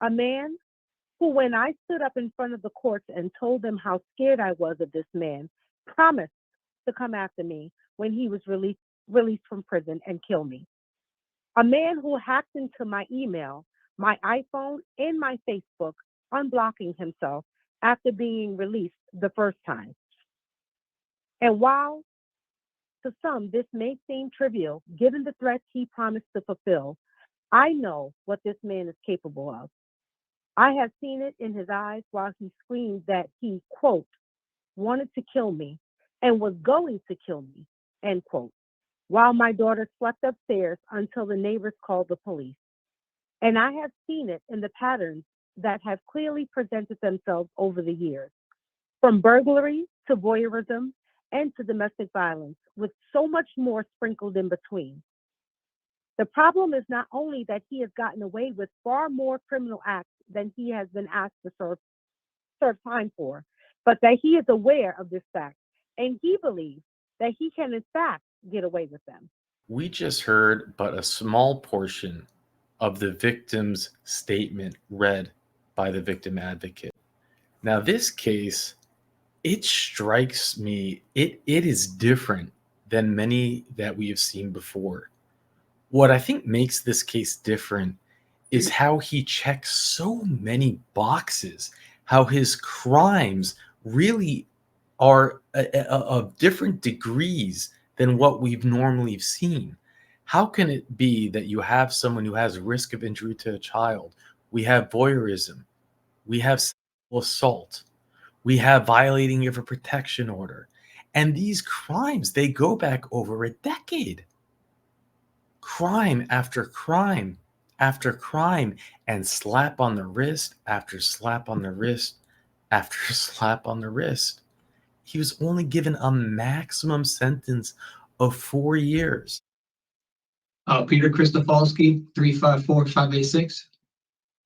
A man who, when I stood up in front of the courts and told them how scared I was of this man, promised to come after me when he was released from prison and kill me. A man who hacked into my email, my iPhone, and my Facebook, unblocking himself after being released the first time. And while to some this may seem trivial, given the threats he promised to fulfill, I know what this man is capable of. I have seen it in his eyes while he screamed that he, quote, wanted to kill me and was going to kill me, end quote, while my daughter slept upstairs until the neighbors called the police. And I have seen it in the patterns that have clearly presented themselves over the years, from burglary to voyeurism and to domestic violence, with so much more sprinkled in between. The problem is not only that he has gotten away with far more criminal acts than he has been asked to serve time for, but that he is aware of this fact and he believes that he can, in fact, get away with them. We just heard but a small portion of the victim's statement read by the victim advocate. Now, this case, it strikes me, it is different than many that we have seen before. What I think makes this case different is how he checks so many boxes, how his crimes really are of different degrees than what we've normally seen. How can it be that you have someone who has risk of injury to a child? We have voyeurism, we have sexual assault, we have violating of a protection order. And these crimes, they go back over a decade. Crime after crime after crime, and slap on the wrist after slap on the wrist after slap on the wrist. He was only given a maximum sentence of 4 years. Peter Christofalski, 354586.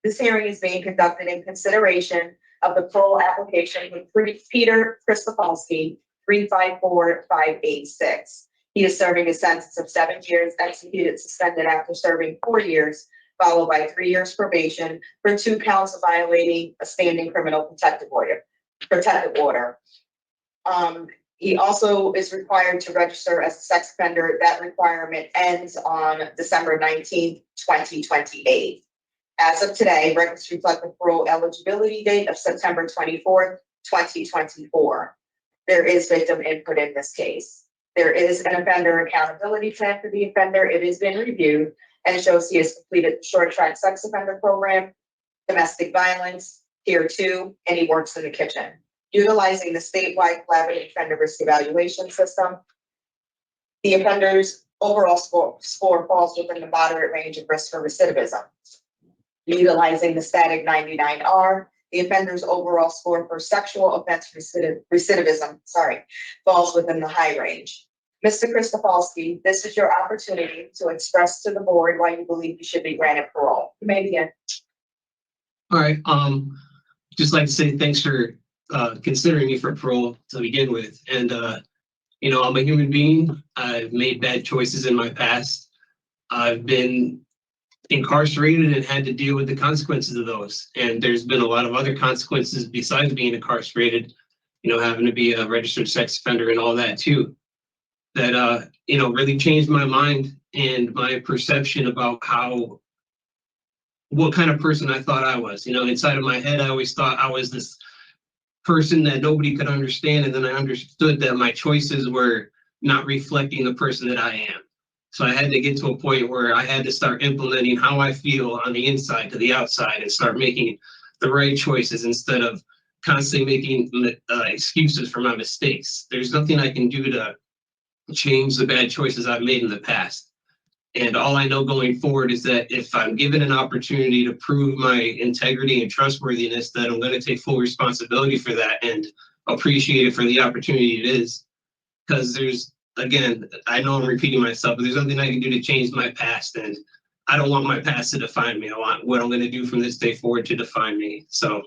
This hearing is being conducted in consideration of the parole application with Peter Christofalski, 354586. He is serving a sentence of 7 years, executed suspended after serving 4 years, followed by 3 years probation for 2 counts of violating a standing criminal protective order. He also is required to register as a sex offender. That requirement ends on December 19th, 2028. As of today, records reflect the parole eligibility date of September 24th, 2024. There is victim input in this case. There is an offender accountability plan for the offender. It has been reviewed and it shows he has completed the short track sex offender program, domestic violence, tier 2, and he works in the kitchen. Utilizing the statewide collaborative offender risk evaluation system, the offender's overall score falls within the moderate range of risk for recidivism. Utilizing the static 99R, the offender's overall score for sexual offense recidivism falls within the high range. Mr. Christofalski, this is your opportunity to express to the board why you believe you should be granted parole. You may begin. All right. Just like to say thanks for considering me for parole to begin with. And, I'm a human being. I've made bad choices in my past. I've been incarcerated and had to deal with the consequences of those. And there's been a lot of other consequences besides being incarcerated, having to be a registered sex offender and all that too, that, really changed my mind and my perception about what kind of person I thought I was. Inside of my head, I always thought I was this person that nobody could understand. And then I understood that my choices were not reflecting the person that I am. So I had to get to a point where I had to start implementing how I feel on the inside to the outside and start making the right choices instead of constantly making excuses for my mistakes. There's nothing I can do to change the bad choices I've made in the past. And all I know going forward is that if I'm given an opportunity to prove my integrity and trustworthiness, that I'm going to take full responsibility for that and appreciate it for the opportunity it is. Because again, I know I'm repeating myself, but there's nothing I can do to change my past. And I don't want my past to define me. I want what I'm going to do from this day forward to define me. So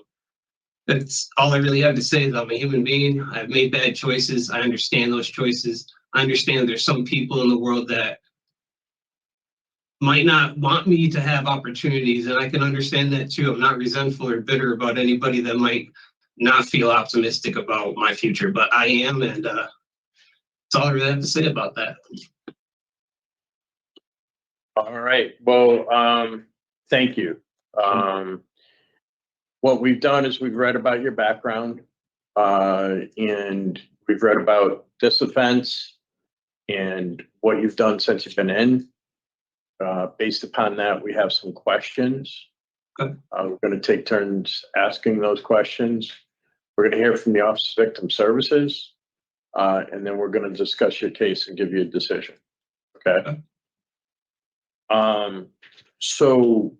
that's all I really have to say is I'm a human being. I've made bad choices. I understand those choices. I understand there's some people in the world that might not want me to have opportunities, and I can understand that too. I'm not resentful or bitter about anybody that might not feel optimistic about my future, but I am, and that's all I really have to say about that. All right. Well, thank you. What we've done is we've read about your background, and we've read about this offense and what you've done since you've been in. Based upon that, we have some questions. Okay. We're going to take turns asking those questions. We're going to hear from the Office of Victim Services, and then we're going to discuss your case and give you a decision. Okay. So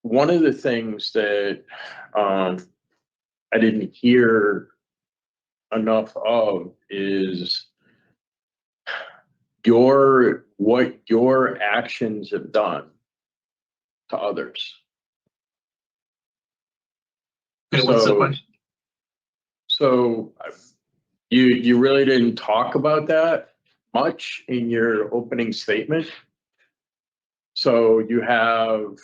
one of the things that I didn't hear enough of is what your actions have done to others. Okay, what's the question? So you really didn't talk about that much in your opening statement. So you have,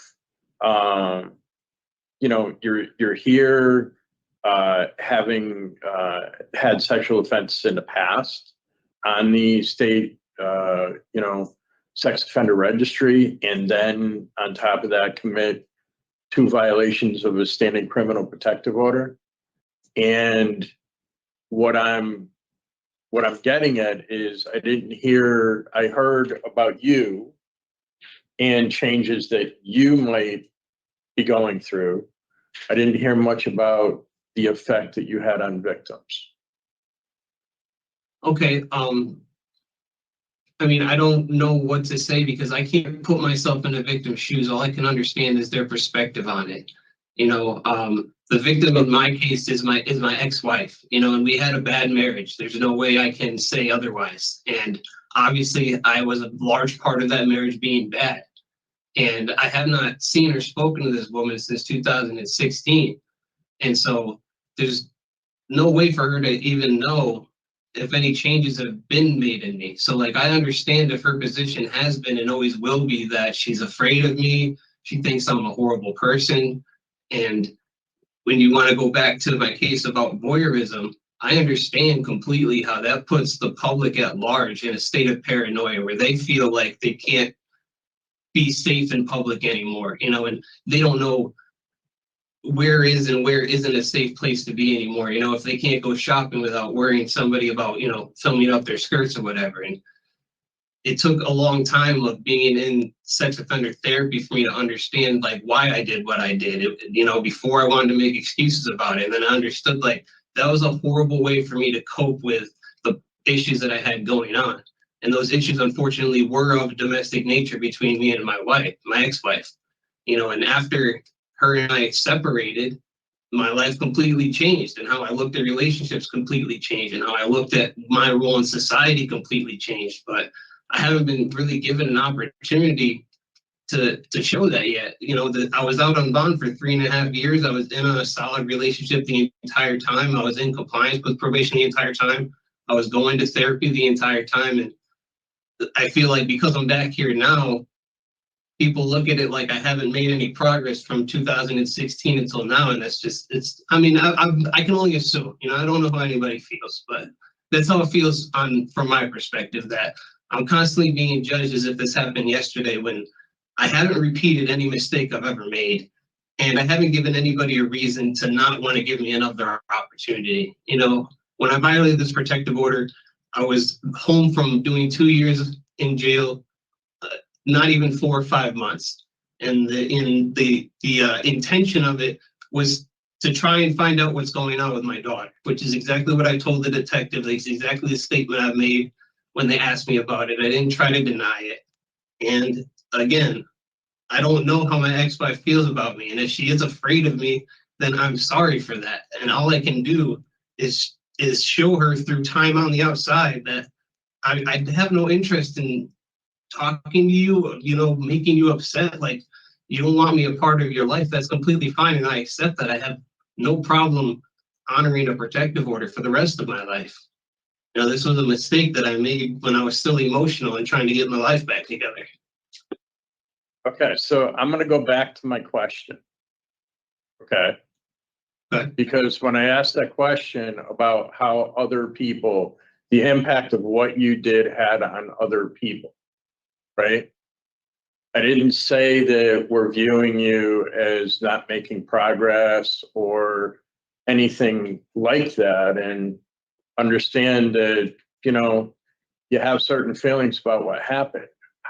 you're here having had sexual offenses in the past on the state, sex offender registry, and then on top of that, commit 2 violations of a standing criminal protective order. And what I'm getting at is I heard about you and changes that you might be going through. I didn't hear much about the effect that you had on victims. Okay, I mean, I don't know what to say because I can't put myself in a victim's shoes. All I can understand is their perspective on it. The victim in my case is my ex-wife, and we had a bad marriage. There's no way I can say otherwise. And obviously I was a large part of that marriage being bad. And I have not seen or spoken to this woman since 2016. And so there's no way for her to even know if any changes have been made in me. So like, I understand if her position has been and always will be that she's afraid of me. She thinks I'm a horrible person. And when you want to go back to my case about voyeurism, I understand completely how that puts the public at large in a state of paranoia where they feel like they can't be safe in public anymore, and they don't know where is and where isn't a safe place to be anymore. If they can't go shopping without worrying somebody about, filming up their skirts or whatever. And it took a long time of being in sex offender therapy for me to understand like why I did what I did, before I wanted to make excuses about it. And then I understood like that was a horrible way for me to cope with the issues that I had going on. And those issues, unfortunately, were of domestic nature between me and my wife, my ex-wife, and after her and I separated, my life completely changed, and how I looked at relationships completely changed, and how I looked at my role in society completely changed. But I haven't been really given an opportunity to show that yet. That I was out on bond for 3.5 years. I was in a solid relationship the entire time. I was in compliance with probation the entire time. I was going to therapy the entire time. And I feel like because I'm back here now, people look at it like I haven't made any progress from 2016 until now. And that's just, I can only assume, I don't know how anybody feels, but that's how it feels from my perspective, that I'm constantly being judged as if this happened yesterday when I haven't repeated any mistake I've ever made. And I haven't given anybody a reason to not want to give me another opportunity. When I violated this protective order, I was home from doing 2 years in jail, not even 4 or 5 months. And the intention of it was to try and find out what's going on with my daughter, which is exactly what I told the detective. It's exactly the statement I made when they asked me about it. I didn't try to deny it. And again, I don't know how my ex-wife feels about me. And if she is afraid of me, then I'm sorry for that. And all I can do is show her through time on the outside that I have no interest in talking to you, making you upset. Like, you don't want me a part of your life. That's completely fine. And I accept that. I have no problem honoring a protective order for the rest of my life. This was a mistake that I made when I was still emotional and trying to get my life back together. Okay, so I'm gonna go back to my question. Okay? Okay. Because when I asked that question about how other people, the impact of what you did had on other people, right? I didn't say that we're viewing you as not making progress or anything like that, and understand that, you know, you have certain feelings about what happened.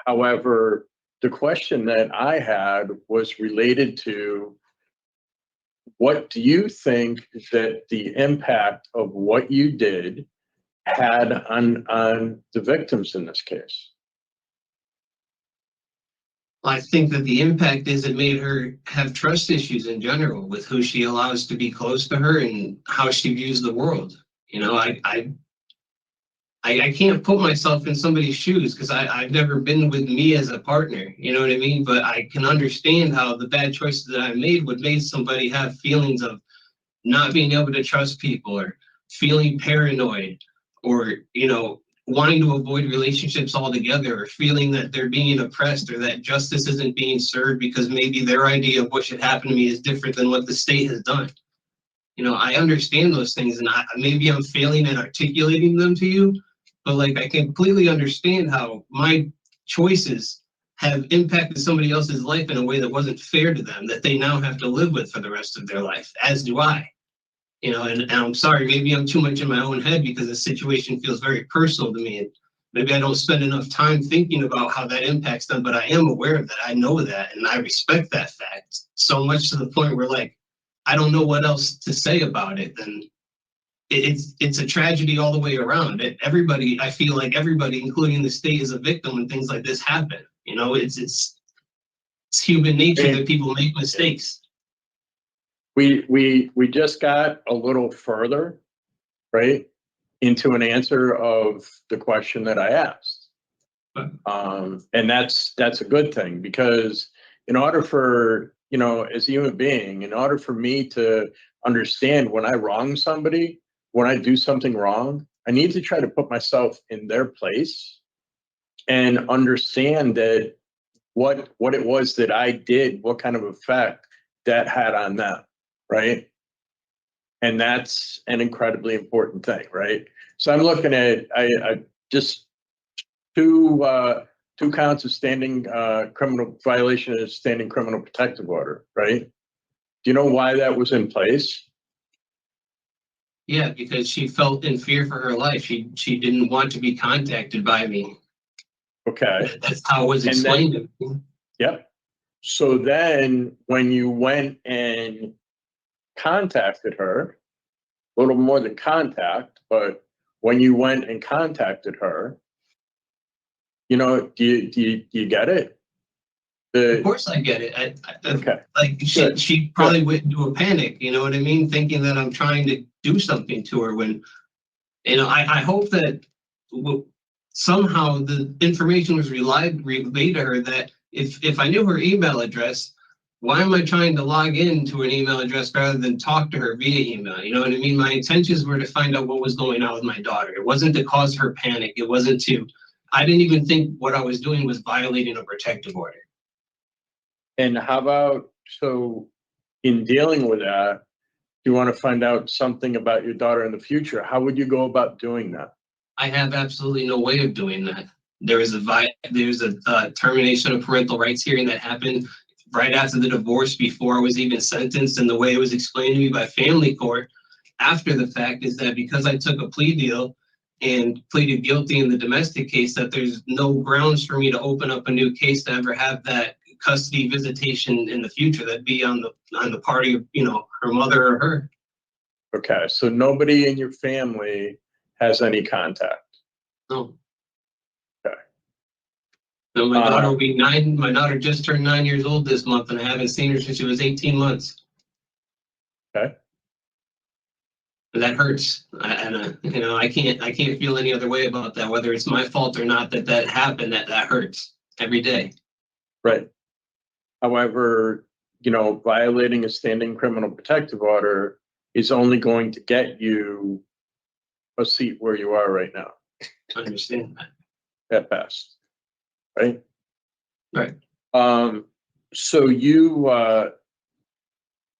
However, the question that I had was related to, what do you think that the impact of what you did had on the victims in this case? I think that the impact is it made her have trust issues in general with who she allows to be close to her and how she views the world. You know, I can't put myself in somebody's shoes because I've never been with me as a partner, you know what I mean? But I can understand how the bad choices that I made would make somebody have feelings of not being able to trust people or feeling paranoid or, you know, wanting to avoid relationships altogether or feeling that they're being oppressed or that justice isn't being served because maybe their idea of what should happen to me is different than what the state has done. You know, I understand those things and maybe I'm failing at articulating them to you, but like I completely understand how my choices have impacted somebody else's life in a way that wasn't fair to them, that they now have to live with for the rest of their life, as do I. You know, and I'm sorry, maybe I'm too much in my own head because the situation feels very personal to me. And maybe I don't spend enough time thinking about how that impacts them, but I am aware of that. I know that, and I respect that fact so much to the point where, like, I don't know what else to say about it. Then it's a tragedy all the way around. Everybody, I feel like everybody, including the state, is a victim when things like this happen. You know, it's human nature that people make mistakes. We just got a little further, right, into an answer of the question that I asked. And that's a good thing, because in order for, you know, as a human being, in order for me to understand when I wrong somebody, when I do something wrong, I need to try to put myself in their place and understand that what it was that I did, what kind of effect that had on them, right? And that's an incredibly important thing, right? So I'm looking at I just two counts of standing criminal violation of standing criminal protective order, right? Do you know why that was in place? Yeah, because she felt in fear for her life. She didn't want to be contacted by me. Okay. That's how it was explained to me. Yep. So then when you went and contacted her, a little more than contact, but when you went and contacted her, you know, do you get it? Of course I get it. Okay. Like she probably went into a panic, you know what I mean? Thinking that I'm trying to do something to her when, you know, I hope that somehow the information was relayed to her that if I knew her email address, why am I trying to log in to an email address rather than talk to her via email? You know what I mean? My intentions were to find out what was going on with my daughter. It wasn't to cause her panic. It wasn't to, I didn't even think what I was doing was violating a protective order. And how about, so in dealing with that, you want to find out something about your daughter in the future, how would you go about doing that? I have absolutely no way of doing that. There was a termination of parental rights hearing that happened right after the divorce, before I was even sentenced, and the way it was explained to me by family court after the fact is that because I took a plea deal and pleaded guilty in the domestic case, that there's no grounds for me to open up a new case to ever have that custody visitation in the future. That'd be on the party of, you know, her mother or her. Okay, so nobody in your family has any contact? No. Okay. So my daughter will be 9. My daughter just turned 9 years old this month, and I haven't seen her since she was 18 months. Okay. And that hurts. You know, I can't feel any other way about that, whether it's my fault or not that happened. That hurts every day. Right. However, you know, violating a standing criminal protective order is only going to get you a seat where you are right now. I understand that. At best. Right? Right. So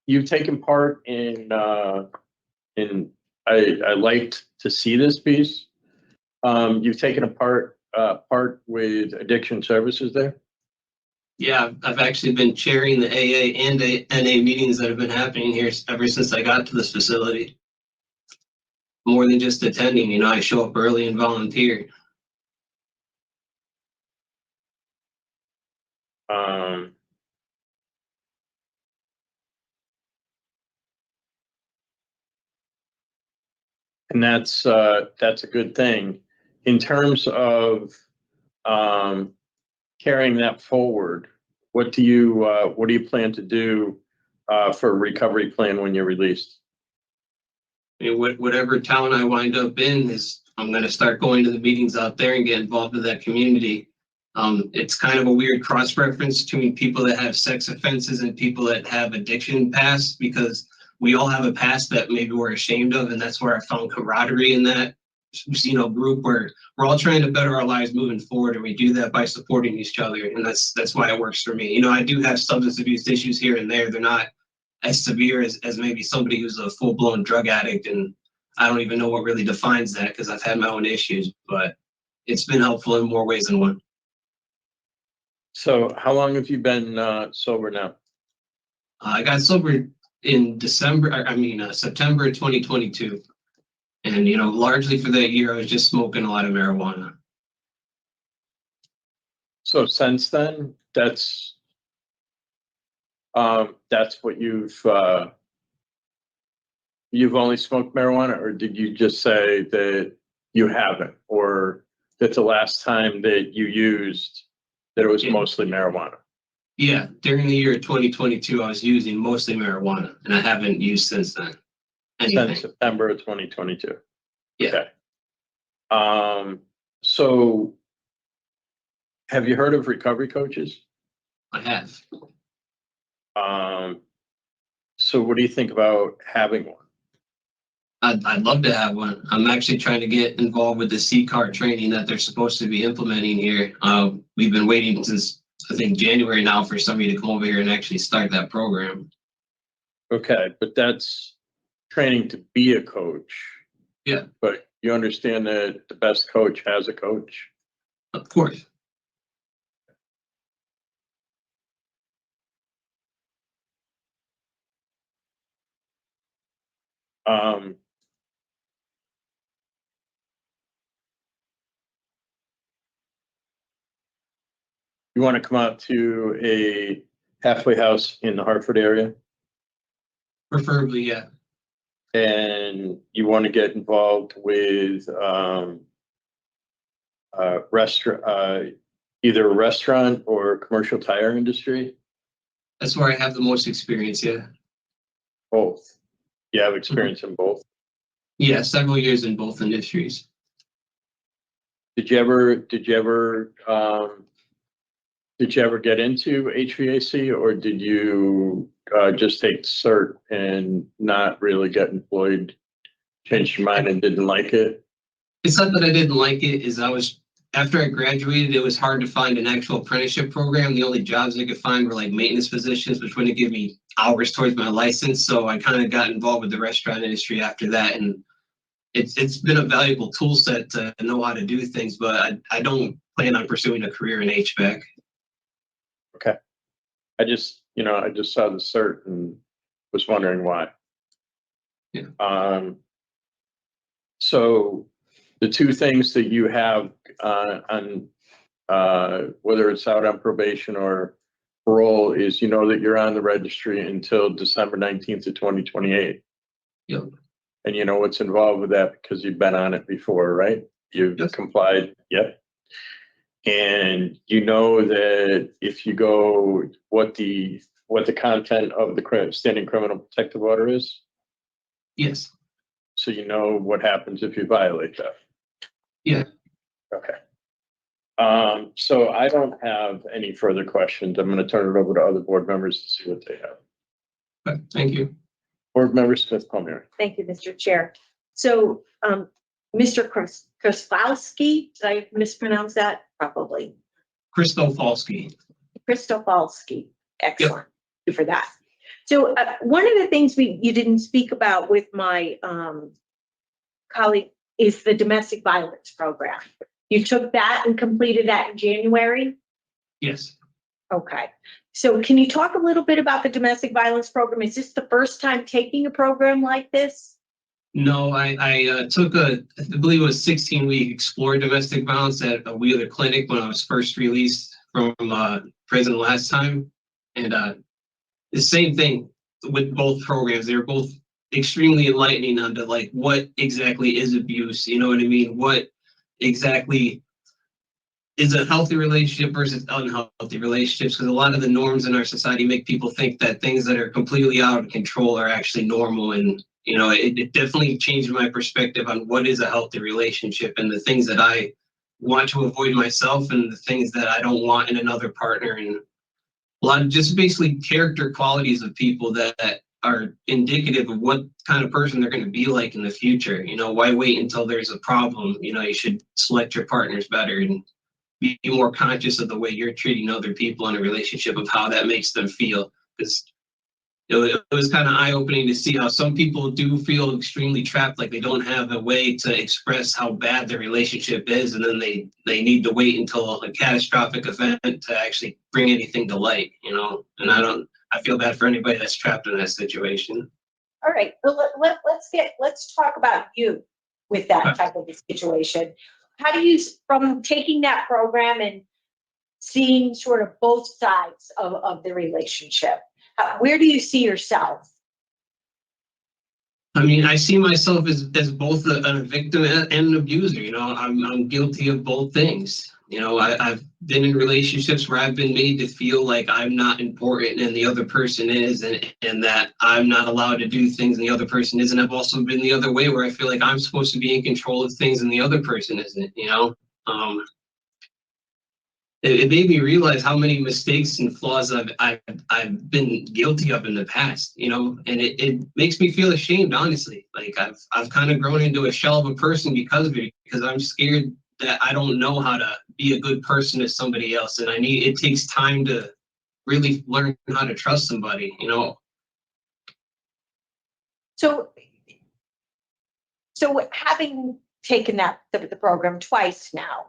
you've taken part in I liked to see this piece. You've taken a part with addiction services there. Yeah, I've actually been chairing the AA and NA meetings that have been happening here ever since I got to this facility. More than just attending, you know, I show up early and volunteer. And that's a good thing. In terms of carrying that forward, what do you plan to do for a recovery plan when you're released? I mean, whatever town I wind up in is, I'm going to start going to the meetings out there and get involved with that community. It's kind of a weird cross-reference between people that have sex offenses and people that have addiction past, because we all have a past that maybe we're ashamed of, and that's where I found camaraderie in that, you know, group where we're all trying to better our lives moving forward, and we do that by supporting each other, and that's why it works for me. You know, I do have substance abuse issues here and there. They're not as severe as maybe somebody who's a full-blown drug addict, and I don't even know what really defines that because I've had my own issues, but it's been helpful in more ways than one. So how long have you been sober now? I got sober in September 2022. And, you know, largely for that year, I was just smoking a lot of marijuana. So since then, that's what you've only smoked marijuana, or did you just say that you haven't, or that the last time that you used that it was mostly marijuana? Yeah, during the year 2022, I was using mostly marijuana, and I haven't used since then. Since September of 2022. Yeah. Okay. So have you heard of recovery coaches? I have. So what do you think about having one? I'd love to have one. I'm actually trying to get involved with the C-card training that they're supposed to be implementing here. We've been waiting since, I think, January now for somebody to come over here and actually start that program. Okay, but that's training to be a coach. Yeah. But you understand that the best coach has a coach? Of course. You want to come out to a halfway house in the Hartford area, Preferably, yeah. and you want to get involved with restaurant, either a restaurant or commercial tire industry? That's where I have the most experience, yeah. Both. You have experience in both? Yeah, several years in both industries. Did you ever get into HVAC, or did you just take the cert and not really get employed, changed your mind and didn't like it? It's not that I didn't like it, after I graduated, it was hard to find an actual apprenticeship program. The only jobs I could find were like maintenance positions, which wouldn't give me hours towards my license. So I kind of got involved with the restaurant industry after that. And it's been a valuable tool set to know how to do things, but I don't plan on pursuing a career in HVAC. Okay. I just saw the cert and was wondering why. Yeah. So the two things that you have on whether it's out on probation or parole is, you know, that you're on the registry until December 19th of 2028. Yep. And you know what's involved with that because you've been on it before, right? You've complied. Yep. And you know that if you go, what the content of the standing criminal protective order is? Yes. So you know what happens if you violate that? Yeah. Okay. So I don't have any further questions. I'm going to turn it over to other board members to see what they have. Okay, thank you. Board Member Smith-Palmieri. Thank you, Mr. Chair. So, Mr. Krasowski, did I mispronounce that? Probably. Kristofalski. Christopolsky. Excellent. Thank you for that. So one of the things you didn't speak about with my colleague is the domestic violence program. You took that and completed that in January? Yes. Okay. So can you talk a little bit about the domestic violence program? Is this the first time taking a program like this? No, I took I believe it was 16-week Explore Domestic Violence at a Wheeler clinic when I was first released from prison last time. And the same thing with both programs. They were both extremely enlightening onto like what exactly is abuse. You know what I mean? What exactly is a healthy relationship versus unhealthy relationships? Because a lot of the norms in our society make people think that things that are completely out of control are actually normal. And, you know, it definitely changed my perspective on what is a healthy relationship and the things that I want to avoid myself and the things that I don't want in another partner. And a lot of just basically character qualities of people that are indicative of what kind of person they're going to be like in the future. You know, why wait until there's a problem? You know, you should select your partners better and be more conscious of the way you're treating other people in a relationship, of how that makes them feel. Because it was kind of eye-opening to see how some people do feel extremely trapped, like they don't have a way to express how bad their relationship is, and then they need to wait until a catastrophic event to actually bring anything to light, you know. And I feel bad for anybody that's trapped in that situation. All right, well, let's talk about you with that type of a situation. How do you, from taking that program and seeing sort of both sides of the relationship, where do you see yourself? I mean, I see myself as both a victim and an abuser. You know, I'm guilty of both things. You know, I've been in relationships where I've been made to feel like I'm not important and the other person is, and that I'm not allowed to do things and the other person is. And I've also been the other way where I feel like I'm supposed to be in control of things and the other person isn't, you know? It made me realize how many mistakes and flaws I've been guilty of in the past, you know, and it makes me feel ashamed, honestly. Like I've kind of grown into a shell of a person because of it, because I'm scared that I don't know how to be a good person to somebody else, and it takes time to really learn how to trust somebody, you know. So having taken the program twice now,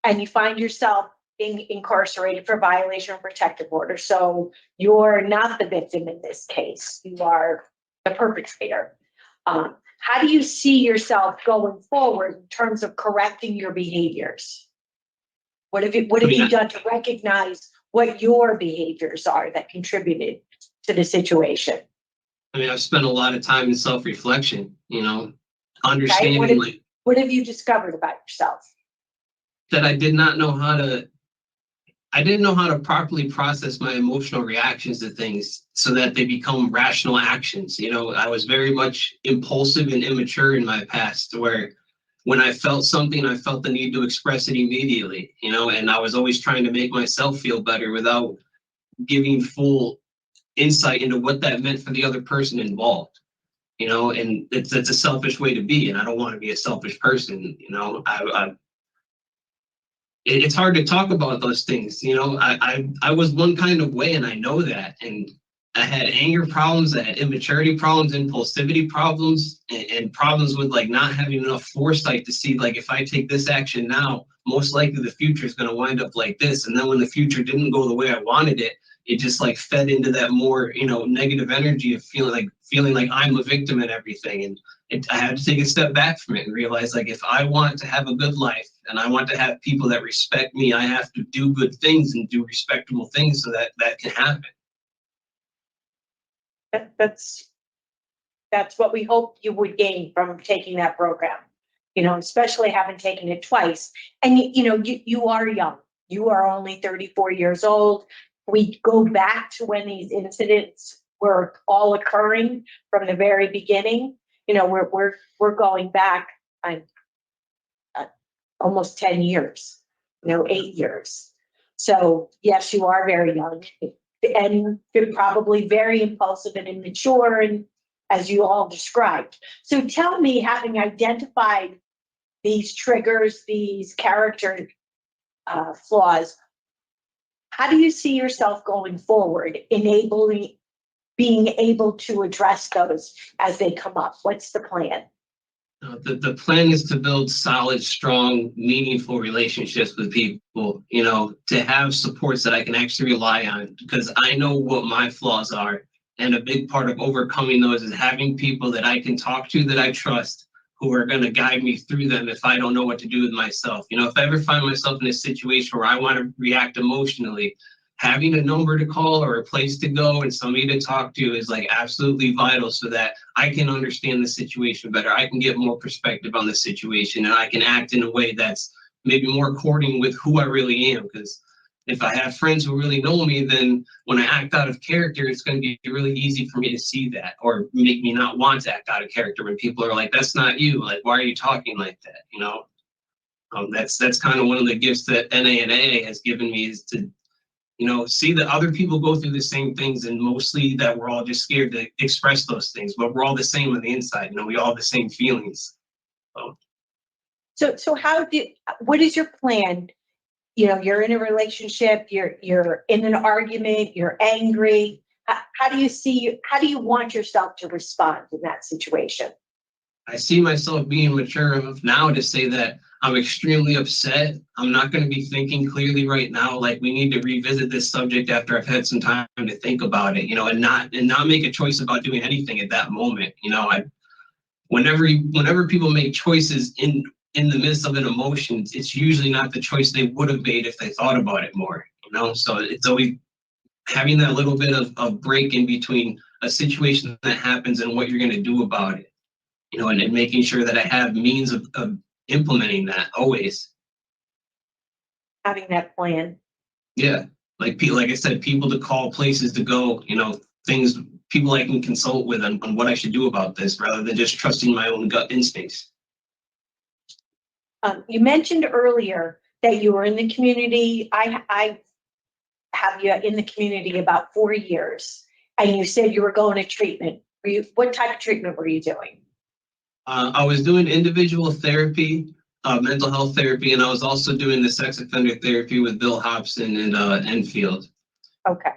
and you find yourself being incarcerated for violation of protective order, so you're not the victim in this case, you are the perpetrator. How do you see yourself going forward in terms of correcting your behaviors? What have you done to recognize what your behaviors are that contributed to the situation? I mean, I've spent a lot of time in self-reflection, you know, understanding what have you discovered about yourself? That I didn't know how to properly process my emotional reactions to things so that they become rational actions. You know, I was very much impulsive and immature in my past, where when I felt something, I felt the need to express it immediately, you know, and I was always trying to make myself feel better without giving full insight into what that meant for the other person involved, you know, and it's a selfish way to be, and I don't want to be a selfish person, you know. It's hard to talk about those things, you know. I was one kind of way, and I know that, and I had anger problems, I had immaturity problems, impulsivity problems, and problems with like not having enough foresight to see, like, if I take this action now, most likely the future is going to wind up like this. And then when the future didn't go the way I wanted it, it just like fed into that more, you know, negative energy of feeling like I'm a victim and everything. And I had to take a step back from it and realize, like, if I want to have a good life and I want to have people that respect me, I have to do good things and do respectable things so that that can happen. That's what we hope you would gain from taking that program, you know, especially having taken it twice. And you are young. You are only 34 years old. We go back to when these incidents were all occurring from the very beginning. You know, we're going back almost 10 years, you know, 8 years. So yes, you are very young. And you're probably very impulsive and immature, and as you all described. So tell me, having identified these triggers, these character flaws, how do you see yourself going forward, being able to address those as they come up? What's the plan? The plan is to build solid, strong, meaningful relationships with people, to have supports that I can actually rely on, because I know what my flaws are. And a big part of overcoming those is having people that I can talk to that I trust, who are going to guide me through them if I don't know what to do with myself. If I ever find myself in a situation where I want to react emotionally, having a number to call or a place to go and somebody to talk to is like absolutely vital, so that I can understand the situation better. I can get more perspective on the situation, and I can act in a way that's maybe more according with who I really am. Because if I have friends who really know me, then when I act out of character, it's going to be really easy for me to see that, or make me not want to act out of character when people are like, that's not you. Like, why are you talking like that? That's kind of one of the gifts that NANA has given me, is to see that other people go through the same things, and mostly that we're all just scared to express those things, but we're all the same on the inside. We all have the same feelings. So what is your plan? You're in a relationship, you're in an argument, you're angry. How do you want yourself to respond in that situation? I see myself being mature enough now to say that I'm extremely upset. I'm not going to be thinking clearly right now. Like, we need to revisit this subject after I've had some time to think about it, and not make a choice about doing anything at that moment. Whenever people make choices in the midst of an emotion, it's usually not the choice they would have made if they thought about it more. So it's always having that little bit of break in between a situation that happens and what you're going to do about it. And making sure that I have means of implementing that always. Having that plan. Yeah. Like I said, people to call, places to go, things, people I can consult with on what I should do about this, rather than just trusting my own gut instincts. You mentioned earlier that you were in the community. I have you in the community about 4 years, and you said you were going to treatment. What type of treatment were you doing? I was doing individual therapy, mental health therapy, and I was also doing the sex offender therapy with Bill Hobson and Enfield. Okay.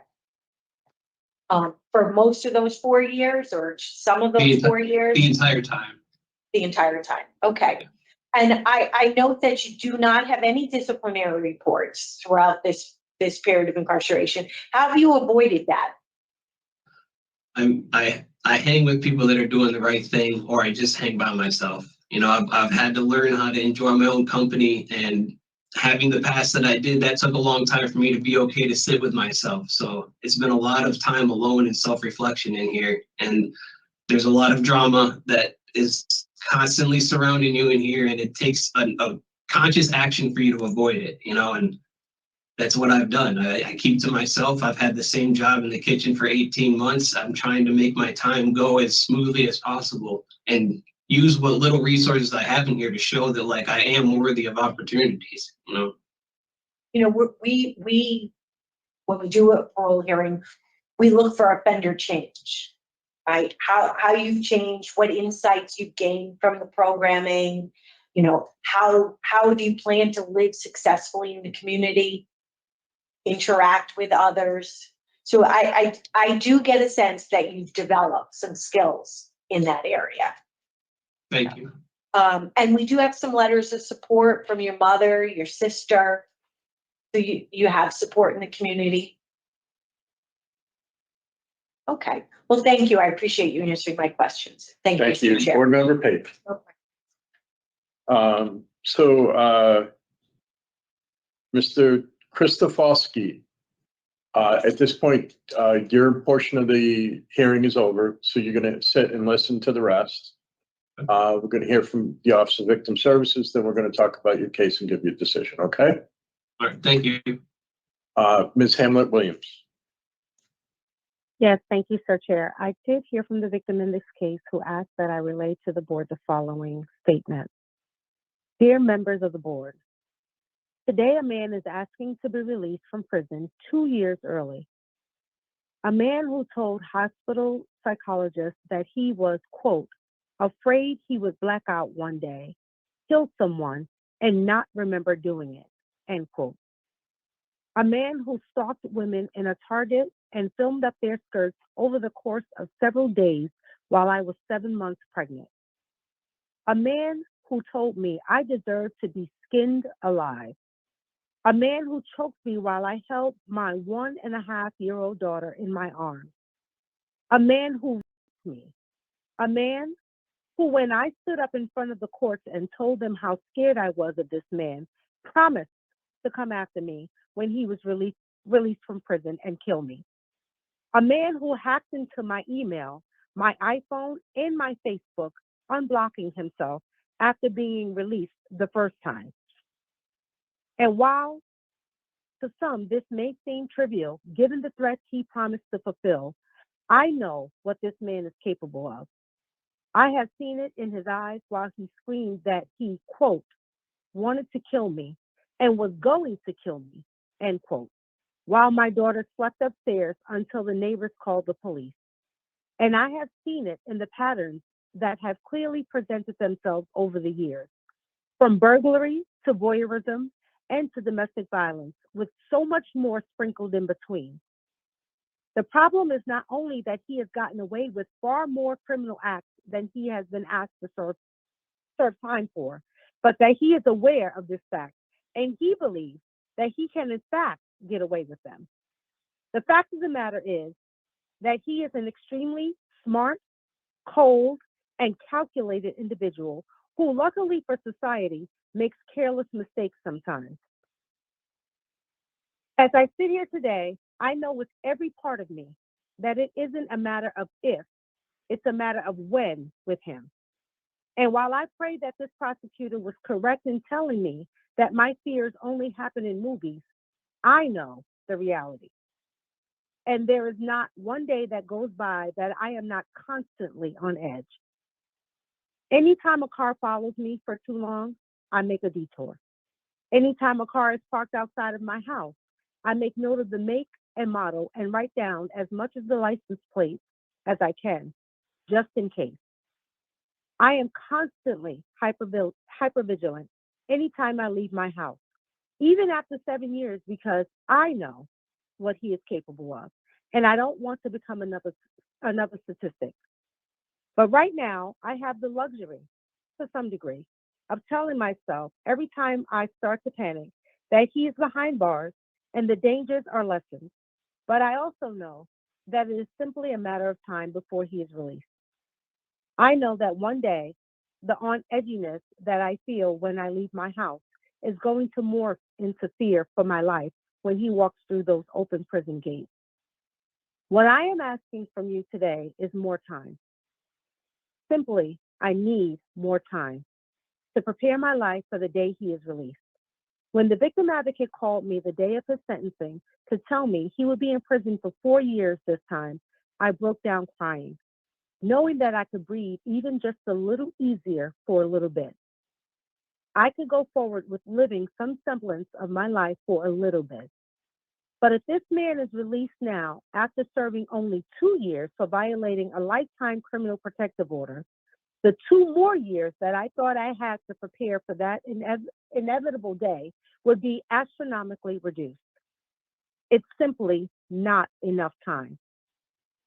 For most of those 4 years, or some of those 4 years? The entire time. The entire time. Okay. And I note that you do not have any disciplinary reports throughout this period of incarceration. How have you avoided that? I hang with people that are doing the right thing, or I just hang by myself. I've had to learn how to enjoy my own company, and having the past that I did, that took a long time for me to be okay to sit with myself. So it's been a lot of time alone and self-reflection in here. And there's a lot of drama that is constantly surrounding you in here, and it takes a conscious action for you to avoid it, and that's what I've done. I keep to myself. I've had the same job in the kitchen for 18 months. I'm trying to make my time go as smoothly as possible, and use what little resources I have in here to show that, like, I am worthy of opportunities. We when we do a parole hearing, we look for offender change, right? How you've changed, what insights you've gained from the programming, how do you plan to live successfully in the community, interact with others. So I do get a sense that you've developed some skills in that area. Thank you. And we do have some letters of support from your mother, your sister. So you have support in the community. Okay. Well, thank you. I appreciate you answering my questions. Thank you, Mr. Chair. Board Member Pape. Okay. Mr. Kristofowski, at this point, your portion of the hearing is over, so you're going to sit and listen to the rest. We're going to hear from the Office of Victim Services, then we're going to talk about your case and give you a decision, okay? All right, thank you. Ms. Hamlet-Williams. Yes, thank you, Sir Chair. I did hear from the victim in this case, who asked that I relay to the board the following statement. Dear members of the board, today a man is asking to be released from prison 2 years early. A man who told hospital psychologists that he was, quote, afraid he would black out one day, kill someone, and not remember doing it, end quote. A man who stalked women in a Target and filmed up their skirts over the course of several days while I was 7 months pregnant. A man who told me I deserved to be skinned alive. A man who choked me while I held my 1.5-year-old daughter in my arms. A man who raped me. A man who, when I stood up in front of the courts and told them how scared I was of this man, promised to come after me when he was released from prison and kill me. A man who hacked into my email, my iPhone, and my Facebook, unblocking himself after being released the first time. And while to some this may seem trivial, given the threats he promised to fulfill, I know what this man is capable of. I have seen it in his eyes while he screamed that he, quote, wanted to kill me and was going to kill me, end quote, while my daughter slept upstairs until the neighbors called the police. And I have seen it in the patterns that have clearly presented themselves over the years, from burglary to voyeurism and to domestic violence, with so much more sprinkled in between. The problem is not only that he has gotten away with far more criminal acts than he has been asked to serve time for, but that he is aware of this fact, and he believes that he can in fact get away with them. The fact of the matter is that he is an extremely smart, cold, and calculated individual who, luckily for society, makes careless mistakes sometimes. As I sit here today, I know with every part of me that it isn't a matter of if, it's a matter of when with him. And while I pray that this prosecutor was correct in telling me that my fears only happen in movies, I know the reality. And there is not one day that goes by that I am not constantly on edge. Anytime a car follows me for too long, I make a detour. Anytime a car is parked outside of my house, I make note of the make and model and write down as much of the license plate as I can, just in case. I am constantly hypervigilant anytime I leave my house, even after 7 years, because I know what he is capable of, and I don't want to become another statistic. But right now, I have the luxury, to some degree, of telling myself every time I start to panic that he is behind bars and the dangers are lessened. But I also know that it is simply a matter of time before he is released. I know that one day, the on-edginess that I feel when I leave my house is going to morph into fear for my life when he walks through those open prison gates. What I am asking from you today is more time. Simply, I need more time to prepare my life for the day he is released. When the victim advocate called me the day of his sentencing to tell me he would be in prison for 4 years this time, I broke down crying, knowing that I could breathe even just a little easier for a little bit. I could go forward with living some semblance of my life for a little bit. But if this man is released now after serving only 2 years for violating a lifetime criminal protective order, the 2 more years that I thought I had to prepare for that inevitable day would be astronomically reduced. It's simply not enough time.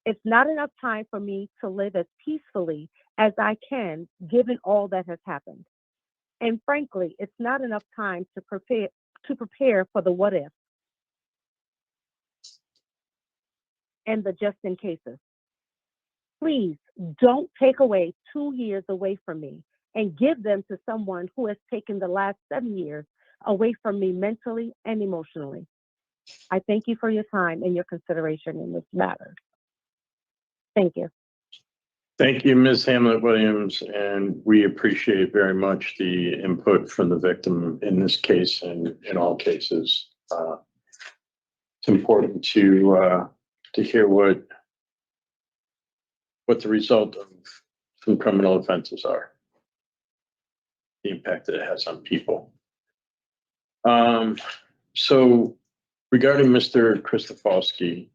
It's not enough time for me to live as peacefully as I can, given all that has happened. And frankly, it's not enough time to prepare for the what if and the just in cases. Please don't take away 2 years away from me and give them to someone who has taken the last 7 years away from me mentally and emotionally. I thank you for your time and your consideration in this matter. Thank you. Thank you, Ms. Hamlet-Williams, and we appreciate very much the input from the victim in this case and in all cases. It's important to hear what the result of some criminal offenses are, the impact that it has on people. So regarding Mr. Kristofalski,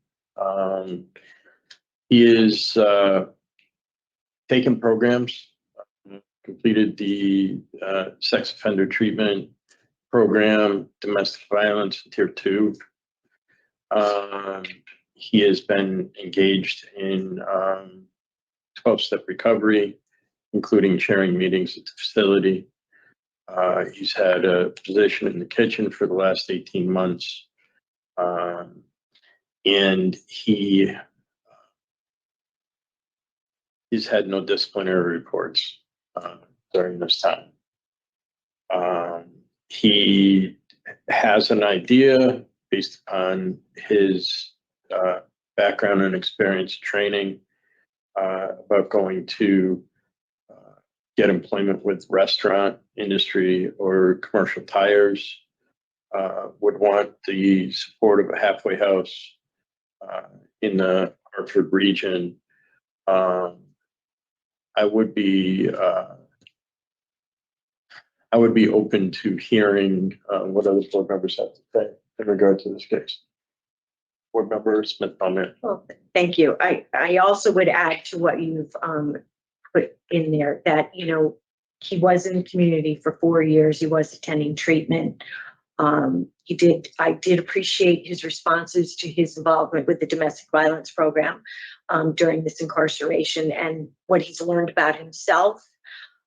he is taken programs, completed the sex offender treatment program, domestic violence tier 2, He has been engaged in 12-step recovery, including chairing meetings at the facility. He's had a position in the kitchen for the last 18 months. And he's had no disciplinary reports during this time. He has an idea based on his background and experience training about going to get employment with restaurant industry or commercial tires, would want the support of a halfway house in the Hartford region. I would be open to hearing what other board members have to say in regard to this case. Board Member Smith on it. Well, thank you. I also would add to what you've put in there that, you know, he was in the community for 4 years. He was attending treatment. I did appreciate his responses to his involvement with the domestic violence program during this incarceration and what he's learned about himself.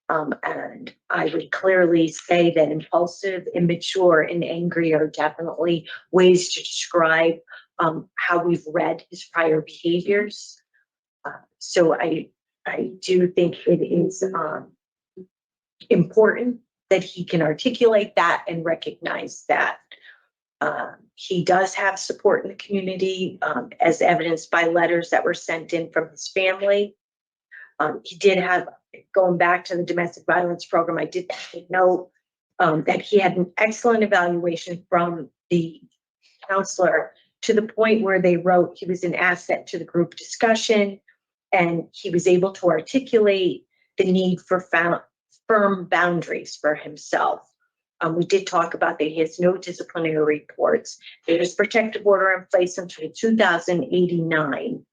And I would clearly say that impulsive, immature, and angry are definitely ways to describe how we've read his prior behaviors. So I do think it is important that he can articulate that and recognize that. He does have support in the community, as evidenced by letters that were sent in from his family. He did have, going back to the domestic violence program, I did note that he had an excellent evaluation from the counselor to the point where they wrote he was an asset to the group discussion, and he was able to articulate the need for firm boundaries for himself. We did talk about that he has no disciplinary reports. There is protective order in place until 2089.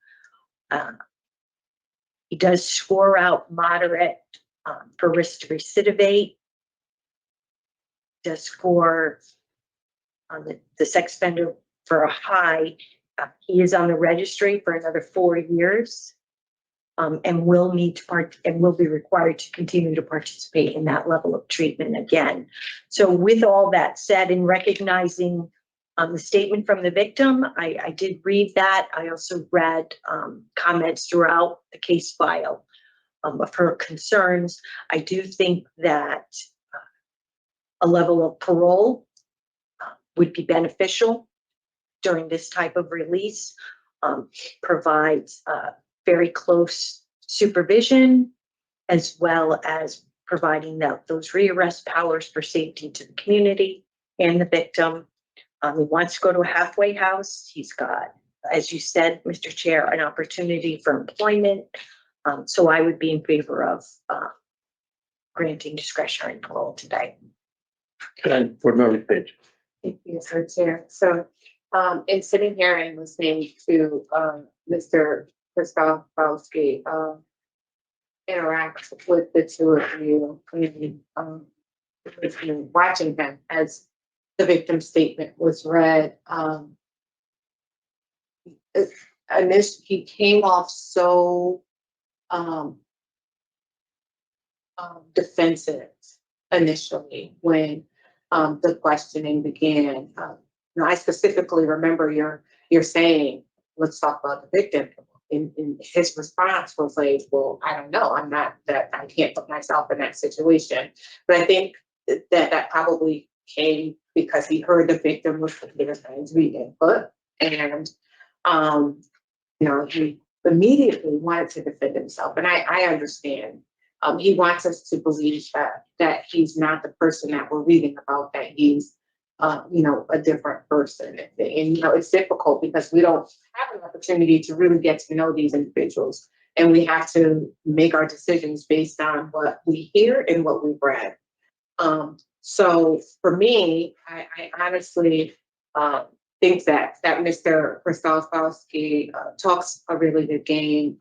He does score out moderate for risk to recidivate. Does score on the sex offender for a high. He is on the registry for another 4 years, and will need to and will be required to continue to participate in that level of treatment again. So, with all that said, and recognizing the statement from the victim, I did read that. I also read comments throughout the case file of her concerns. I do think that a level of parole would be beneficial during this type of release. Provides very close supervision, as well as providing those rearrest powers for safety to the community and the victim. He wants to go to a halfway house. He's got, as you said, Mr. Chair, an opportunity for employment. So I would be in favor of granting discretionary parole today. Okay, Board Member Page. Thank you, Mr. Chair. So, in sitting here and listening to Mr. Krzyzewski interact with the two of you, watching him as the victim's statement was read, he came off so defensive initially when the questioning began. I specifically remember you're saying, let's talk about the victim. And his response was like, well, I don't know. I'm not that, I can't put myself in that situation. But I think that probably came because he heard the victim was trying to be input. And, he immediately wanted to defend himself. And I understand. He wants us to believe that he's not the person that we're reading about, that he's a different person. And it's difficult because we don't have an opportunity to really get to know these individuals. And we have to make our decisions based on what we hear and what we've read. So for me, I honestly think that Mr. Krzyzewski talks a really good game.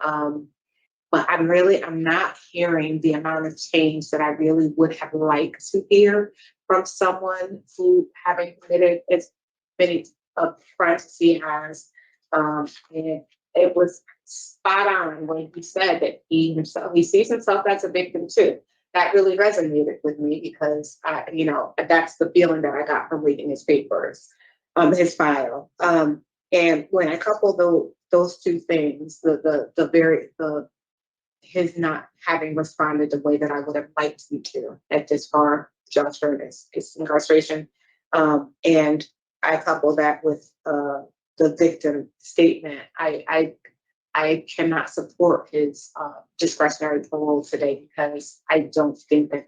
But I'm not hearing the amount of change that I really would have liked to hear from someone who having committed as many apprentice he has. And it was spot on when he said that he sees himself as a victim too. That really resonated with me because that's the feeling that I got from reading his papers, his file. And when I couple those two things, his not having responded the way that I would have liked him to at this far juncture in his incarceration, and I couple that with the victim statement, I cannot support his discretionary parole today because I don't think that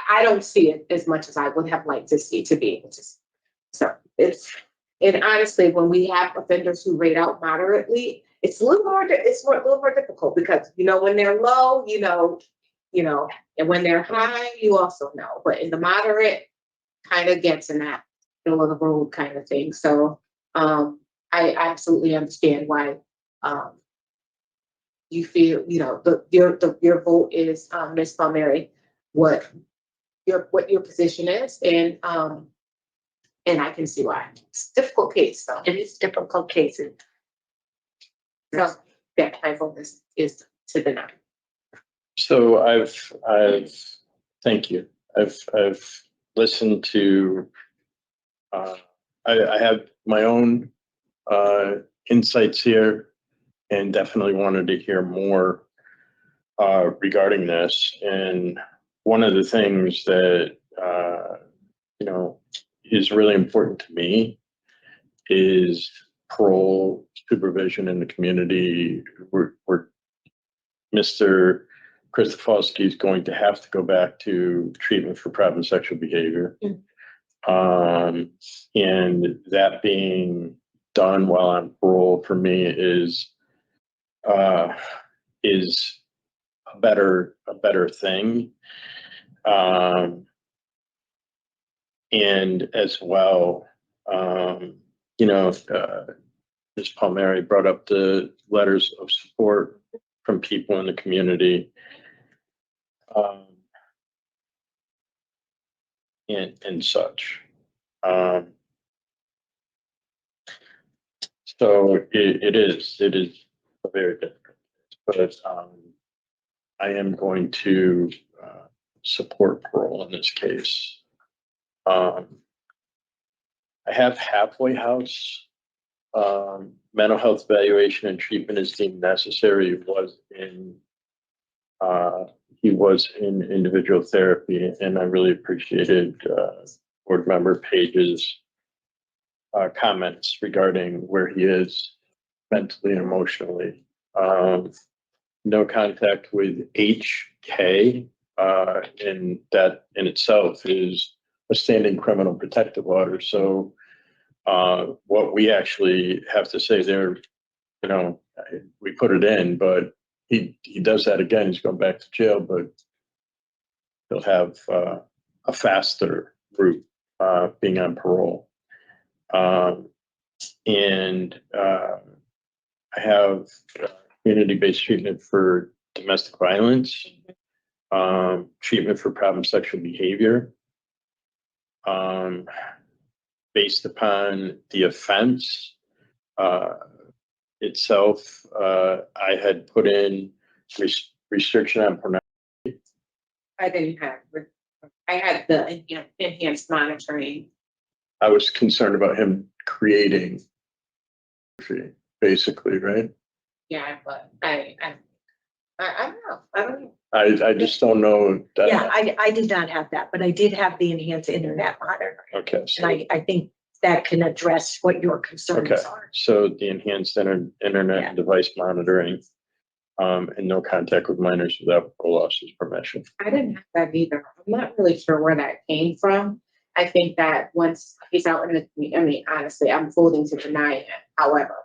I don't see it as much as I would have liked to see to be able to see. So and honestly, when we have offenders who rate out moderately, it's a little more difficult because when they're low, and when they're high, you also know. But in the moderate, kind of gets in that middle of the road kind of thing. So I absolutely understand why you feel your vote is Ms. Palmieri, what your position is, and I can see why. It's a difficult case, though. It is a difficult case. So that my vote is to deny. So thank you. I've listened to, I have my own insights here and definitely wanted to hear more regarding this. And one of the things that, is really important to me is parole supervision in the community. We're Mr. Kristofowski is going to have to go back to treatment for problem sexual behavior. And that being done while on parole for me is a better thing. And as well, Ms. Palmieri brought up the letters of support from people in the community. And such. So it is a very difficult, but I am going to support parole in this case. I have halfway house. Mental health evaluation and treatment is deemed necessary. He was in individual therapy, and I really appreciated board member Page's comments regarding where he is mentally and emotionally. No contact with HK, and that in itself is a standing criminal protective order. So what we actually have to say there, we put it in, but he does that again. He's going back to jail, but he'll have a faster route being on parole. And I have community-based treatment for domestic violence, treatment for problem sexual behavior. Based upon the offense itself, I had put in restriction on pornography. I didn't have. I had the enhanced monitoring. I was concerned about him creating, basically, right? Yeah, but I don't know. I don't know. I just don't know that. Yeah, I did not have that, but I did have the enhanced internet monitoring. Okay. So, And I think that can address what your concerns okay. are. So the enhanced internet and device monitoring, and no contact with minors without parole officer's permission. I didn't have that either. I'm not really sure where that came from. I think that once he's out in the community, I mean, honestly, I'm voting to deny it. However,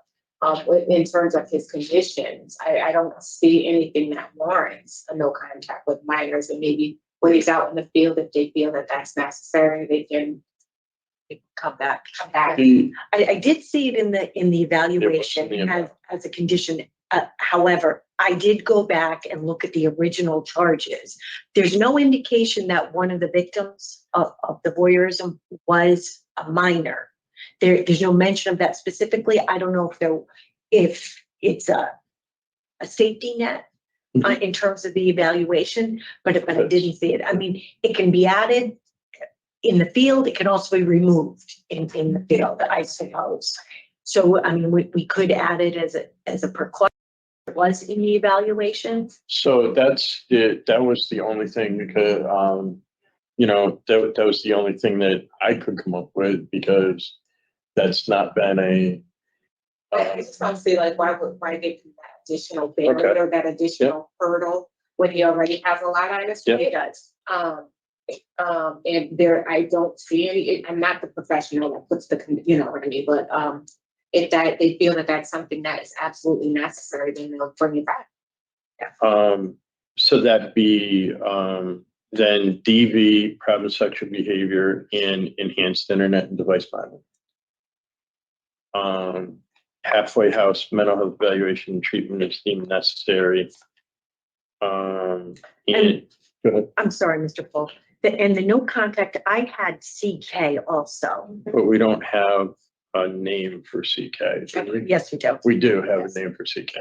in terms of his conditions, I don't see anything that warrants a no contact with minors. And maybe when he's out in the field, if they feel that that's necessary, they can Come back. come back. The- I did see it in the evaluation Yeah, as a condition However, I did go back and look at the original charges. There's no indication that one of the victims of the voyeurism was a minor. There's no mention of that specifically. I don't know if it's a safety net in terms of the evaluation, but I didn't see it. I mean, it can be added in the field. It can also be removed in the field, I suppose. So, I mean, we could add it as a precaution. It was in the evaluation. So that's it. That was the only thing because, you know, that was the only thing that I could come up with because that's not been a. I just want to say, like, why give him that additional barrier or that additional hurdle when he already has a lot on his plate? And there, I don't see any. I'm not the professional that puts the, you know what I mean, but if that they feel that that's something that is absolutely necessary, then they'll bring it back. So that'd be then DV, private sexual behavior, and enhanced internet and device monitoring. Halfway house mental health evaluation and treatment is deemed necessary. And go ahead. I'm sorry, Mr. Polk. And the no contact, I had CK also. But we don't have a name for CK. Do we? Yes, we do. We do have a name for CK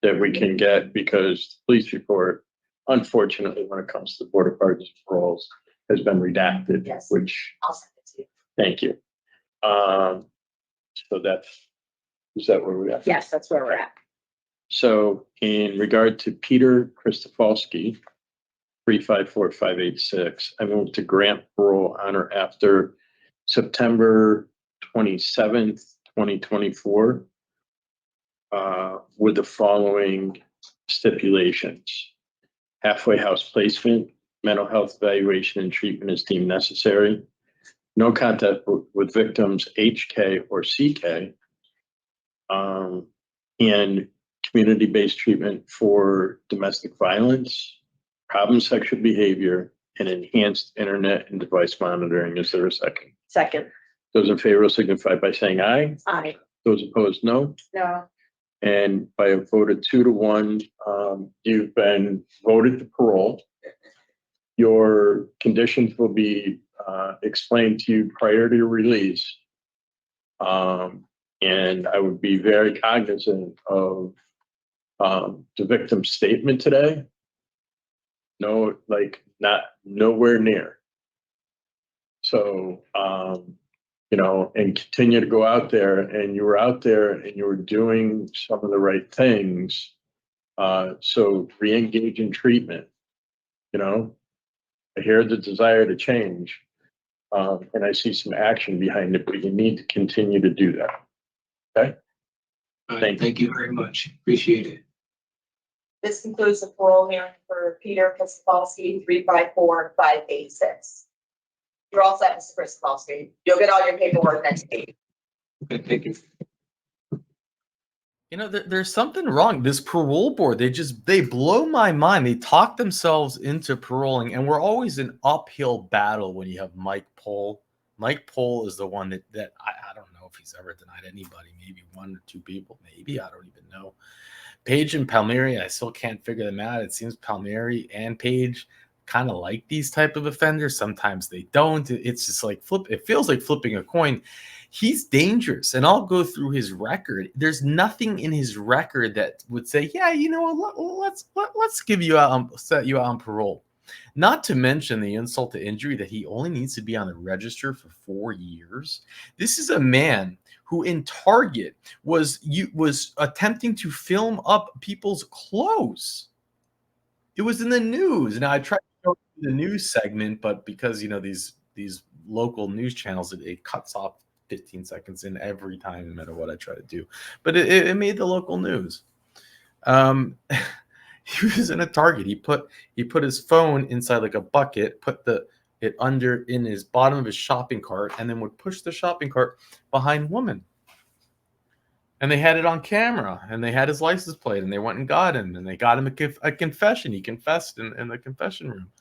that we can get because the police report, unfortunately, when it comes to the Board of Pardons and Paroles, has been redacted. Yes. Which I'll send it to you. thank you. So is that where we're at? Yes, that's where we're at. So in regard to Peter Christofalski, 354586, I moved to grant parole on or after September 27th, 2024, with the following stipulations. Halfway house placement, mental health evaluation and treatment is deemed necessary. No contact with victims HK or CK, and community-based treatment for domestic violence, problem sexual behavior, and enhanced internet and device monitoring. Is there a second? Second. Those in favor will signify by saying aye. Aye. Those opposed, no. No. And by a vote of 2-1, you've been voted to parole. Your conditions will be explained to you prior to your release. And I would be very cognizant of the victim's statement today. No, like not nowhere near. So, you know, and continue to go out there, and you were out there and you were doing some of the right things. So re-engage in treatment, you know, I hear the desire to change, and I see some action behind it, but you need to continue to do that. Okay. All right, thank you very much. Appreciate it. This concludes the parole hearing for Peter Christofalski, 354586. You're all set, Mr. Christofalski. You'll get all your paperwork next week. Okay, thank you. You know, there's something wrong. This parole board, they blow my mind. They talk themselves into paroling, and we're always an uphill battle when you have Mike Pohl. Mike Pohl is the one that I don't know if he's ever denied anybody, maybe one or two people, maybe, I don't even know. Page and Palmieri, I still can't figure them out. It seems Palmieri and Page kind of like these type of offenders. Sometimes they don't. It's just like it feels like flipping a coin. He's dangerous, and I'll go through his record. There's nothing in his record that would say, yeah, you know, let's give you out, set you out on parole. Not to mention the insult to injury that he only needs to be on the register for 4 years. This is a man who in Target was attempting to film up people's clothes. It was in the news. Now I tried to show the news segment, but because you know these local news channels, it cuts off 15 seconds in every time, no matter what I try to do. But it made the local news. He was in a Target. He put his phone inside like a bucket, put it under in his bottom of his shopping cart, and then would push the shopping cart behind women. And they had it on camera, and they had his license plate, and they went and got him, and they got him a confession. He confessed in the confession room.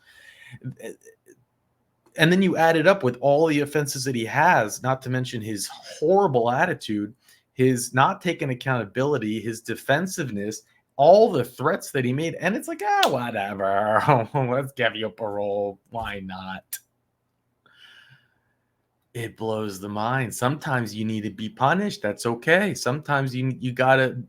And then you add it up with all the offenses that he has, not to mention his horrible attitude. his not taking accountability, his defensiveness, all the threats that he made. And it's like, whatever. Let's give you parole. Why not? It blows the mind. Sometimes you need to be punished. That's okay. Sometimes you gotta,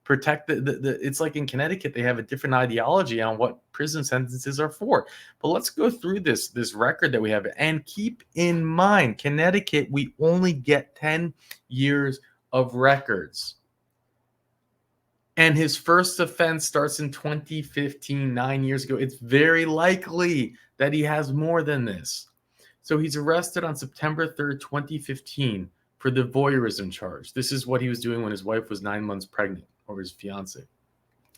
protect the it's like in Connecticut, they have a different ideology on what prison sentences are for. But let's go through this record that we have. And keep in mind, Connecticut, we only get 10 years of records. And his first offense starts in 2015, 9 years ago. It's very likely that he has more than this. So he's arrested on September 3rd, 2015 for the voyeurism charge. This is what he was doing when his wife was 9 months pregnant, or his fiance.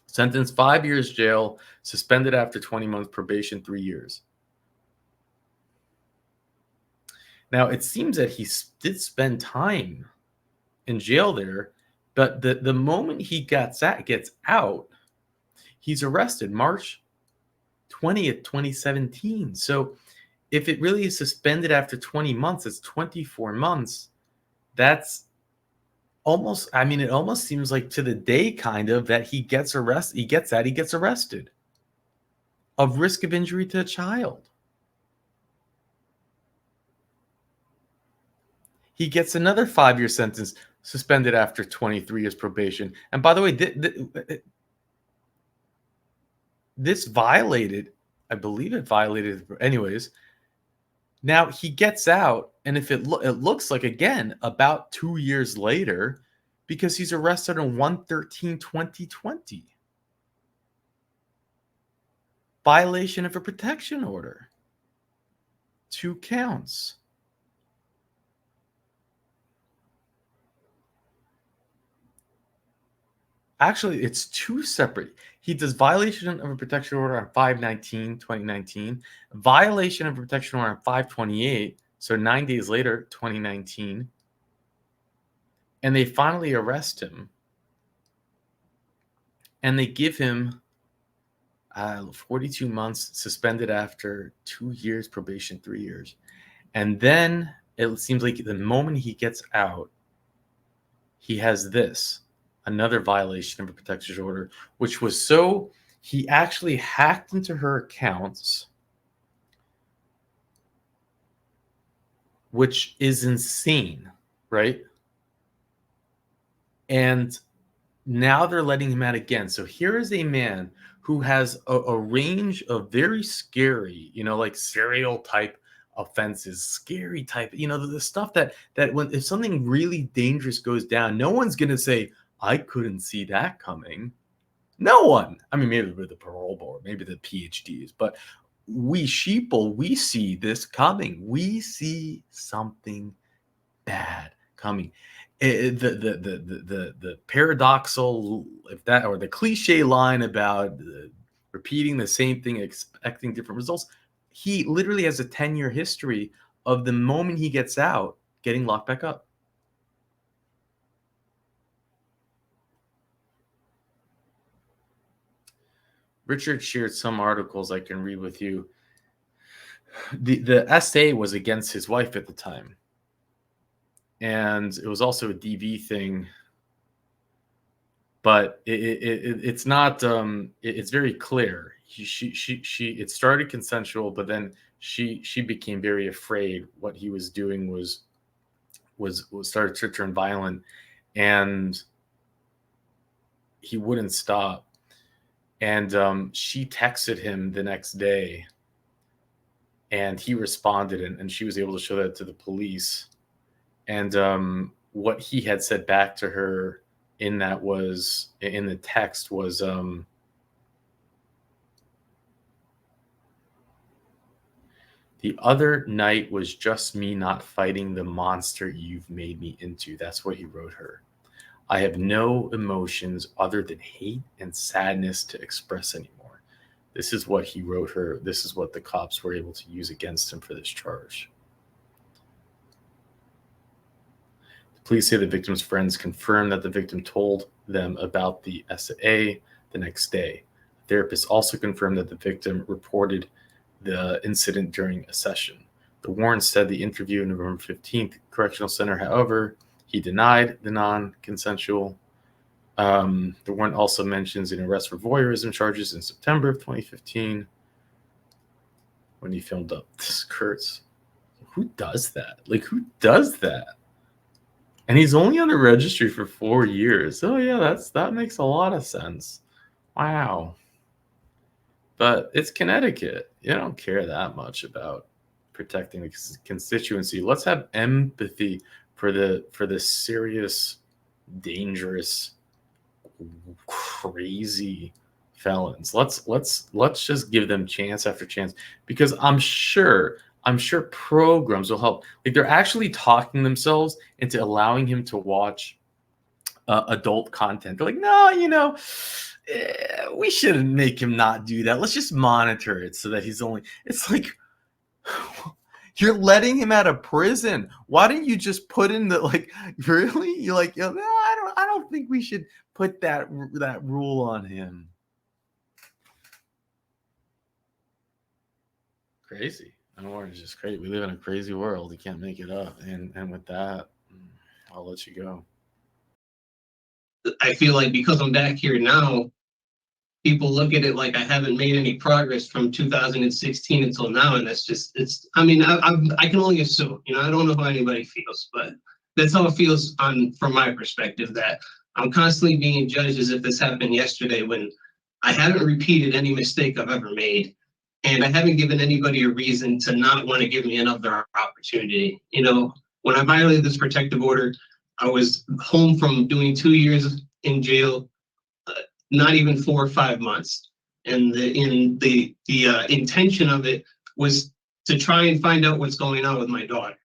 Sentenced 5 years jail, suspended after 20 months, probation 3 years. Now, it seems that he did spend time in jail there, but the moment he gets out, he's arrested March 20th, 2017. So if it really is suspended after 20 months, it's 24 months. That's almost, it almost seems like to the day kind of that he gets arrested. He gets arrested of risk of injury to a child. He gets another 5-year sentence, suspended after 23 years probation. And by the way, this violated, I believe it violated, anyways. Now he gets out, and if it looks like, again, about 2 years later, because he's arrested on 1/13/2020. Violation of a protection order. 2 counts. Actually, it's 2 separate. He does violation of a protection order on 5/19/2019, violation of a protection order on 5/28, so 9 days later, 2019, and they finally arrest him, and they give him 42 months, suspended after 2 years, probation 3 years, and then it seems like the moment he gets out, he has this. Another violation of a protection order, which was he actually hacked into her accounts, which is insane, right? And now they're letting him out again. So here is a man who has a range of very scary, like serial type offenses, scary type, the stuff that if something really dangerous goes down, no one's going to say, I couldn't see that coming. No one. Maybe with the parole board, maybe the PhDs, but we sheeple, we see this coming. We see something bad coming. The paradoxal, or the cliche line about repeating the same thing, expecting different results. He literally has a 10-year history of the moment he gets out, getting locked back up. Richard shared some articles I can read with you. The SA was against his wife at the time. And it was also a DV thing. But it's not, it's very clear. It started consensual, but then she became very afraid. What he was doing was started to turn violent, and he wouldn't stop. And she texted him the next day, and he responded, and she was able to show that to the police. And what he had said back to her in the text was, the other night was just me not fighting the monster you've made me into. That's what he wrote her. I have no emotions other than hate and sadness to express anymore. This is what he wrote her. This is what the cops were able to use against him for this charge. The police say the victim's friends confirmed that the victim told them about the SA the next day. The therapist also confirmed that the victim reported the incident during a session. The warrant said the interview on November 15th, Correctional Center, however, he denied the non-consensual. There weren't also mentions in arrest for voyeurism charges in September of 2015 when he filmed up the skirts. Who does that? Like, who does that? And he's only on the registry for 4 years. Oh yeah, that makes a lot of sense. Wow. But it's Connecticut. You don't care that much about protecting the constituency. Let's have empathy for the serious, dangerous, crazy felons. Let's just give them chance after chance, because I'm sure programs will help. Like, they're actually talking themselves into allowing him to watch adult content. They're like, no, we shouldn't make him not do that. Let's just monitor it so that he's only. It's like, you're letting him out of prison. Why didn't you just put in the, like, really? You're like, no, I don't think we should put that rule on him. Crazy. Orange is crazy. We live in a crazy world. You can't make it up. And with that, I'll let you go. I feel like because I'm back here now, people look at it like I haven't made any progress from 2016 until now, and that's just, I mean, I can only assume, I don't know how anybody feels, but that's how it feels from my perspective, that I'm constantly being judged as if this happened yesterday, when I haven't repeated any mistake I've ever made, and I haven't given anybody a reason to not want to give me another opportunity. When I violated this protective order, I was home from doing 2 years in jail, not even 4 or 5 months. And the intention of it was to try and find out what's going on with my daughter.